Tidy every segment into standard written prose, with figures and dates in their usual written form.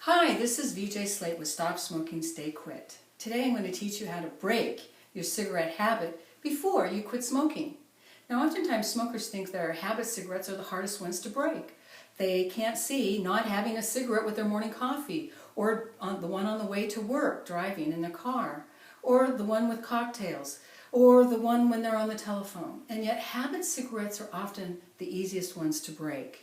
Hi, this is VJ Slate with Stop Smoking, Stay Quit. Today I'm going to teach you how to break your cigarette habit before you quit smoking. Now oftentimes smokers think their habit cigarettes are the hardest ones to break. They can't see not having a cigarette with their morning coffee, or the one on the way to work, driving in their car, or the one with cocktails, or the one when they're on the telephone. And yet habit cigarettes are often the easiest ones to break.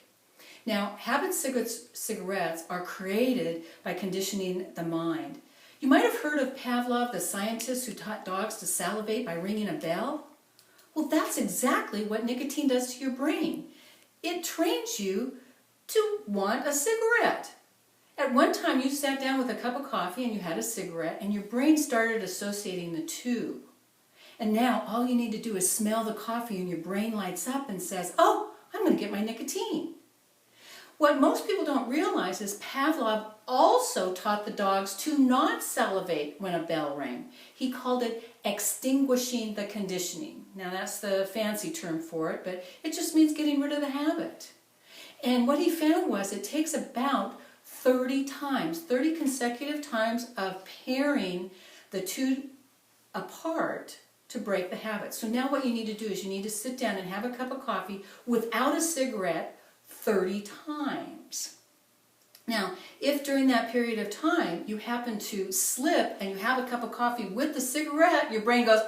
Now, habit cigarettes are created by conditioning the mind. You might have heard of Pavlov, the scientist who taught dogs to salivate by ringing a bell. Well, that's exactly what nicotine does to your brain. It trains you to want a cigarette. At one time, you sat down with a cup of coffee and you had a cigarette, and your brain started associating the two. And now, all you need to do is smell the coffee and your brain lights up and says, "Oh, I'm going to get my nicotine." What most people don't realize is Pavlov also taught the dogs to not salivate when a bell rang. He called it extinguishing the conditioning. Now that's the fancy term for it, but it just means getting rid of the habit. And what he found was it takes about 30 consecutive times of pairing the two apart to break the habit. So now what you need to do is you need to sit down and have a cup of coffee without a cigarette 30 times. Now, if during that period of time you happen to slip and you have a cup of coffee with the cigarette, your brain goes,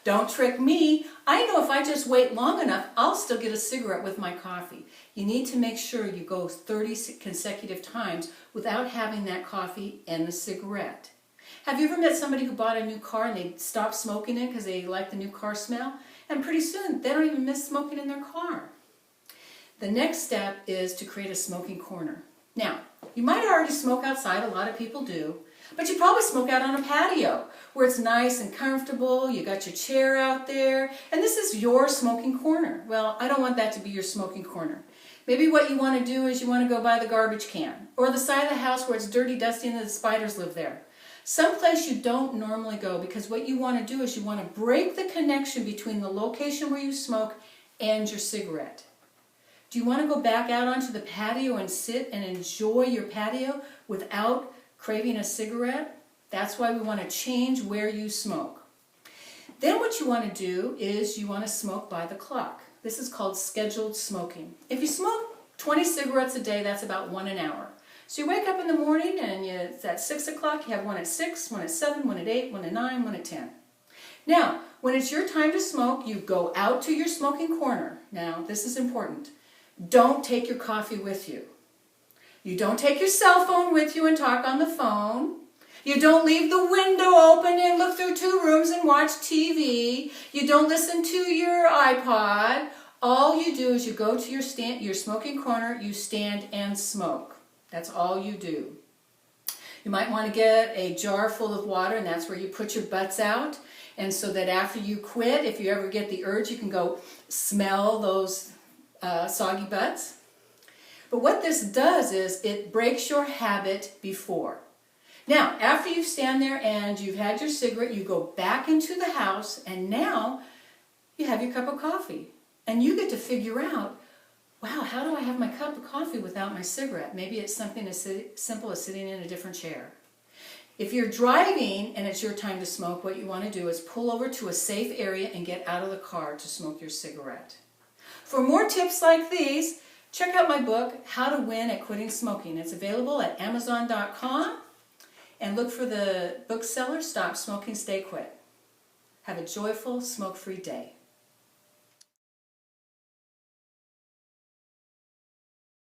don't trick me. I know if I just wait long enough, I'll still get a cigarette with my coffee. You need to make sure you go 30 consecutive times without having that coffee and the cigarette. Have you ever met somebody who bought a new car and they stopped smoking it because they like the new car smell? And pretty soon, they don't even miss smoking in their car. The next step is to create a smoking corner. Now, you might already smoke outside, a lot of people do, but you probably smoke out on a patio where it's nice and comfortable, you got your chair out there, and this is your smoking corner. Well, I don't want that to be your smoking corner. Maybe what you want to do is you want to go by the garbage can, or the side of the house where it's dirty, dusty, and the spiders live there. Someplace you don't normally go, because what you want to do is you want to break the connection between the location where you smoke and your cigarette. Do you want to go back out onto the patio and sit and enjoy your patio without craving a cigarette? That's why we want to change where you smoke. Then what you want to do is you want to smoke by the clock. This is called scheduled smoking. If you smoke 20 cigarettes a day, that's about 1 an hour. So you wake up in the morning and it's at 6 o'clock, you have one at 6, one at 7, one at 8, one at 9, one at 10. Now, when it's your time to smoke, you go out to your smoking corner. Now, this is important. Don't take your coffee with you. You don't take your cell phone with you and talk on the phone. You don't leave the window open and look through 2 rooms and watch TV. You don't listen to your iPod. All you do is you go to your smoking corner, you stand and smoke. That's all you do. You might want to get a jar full of water, and that's where you put your butts out. And so that after you quit, if you ever get the urge, you can go smell those soggy butts. But what this does is it breaks your habit before. Now, after you stand there and you've had your cigarette, you go back into the house, and now you have your cup of coffee. And you get to figure out, wow, how do I have my cup of coffee without my cigarette? Maybe it's something as simple as sitting in a different chair. If you're driving and it's your time to smoke, what you want to do is pull over to a safe area and get out of the car to smoke your cigarette. For more tips like these, check out my book, How to Win at Quitting Smoking. It's available at Amazon.com, and look for the bookseller, Stop Smoking, Stay Quit. Have a joyful, smoke-free day.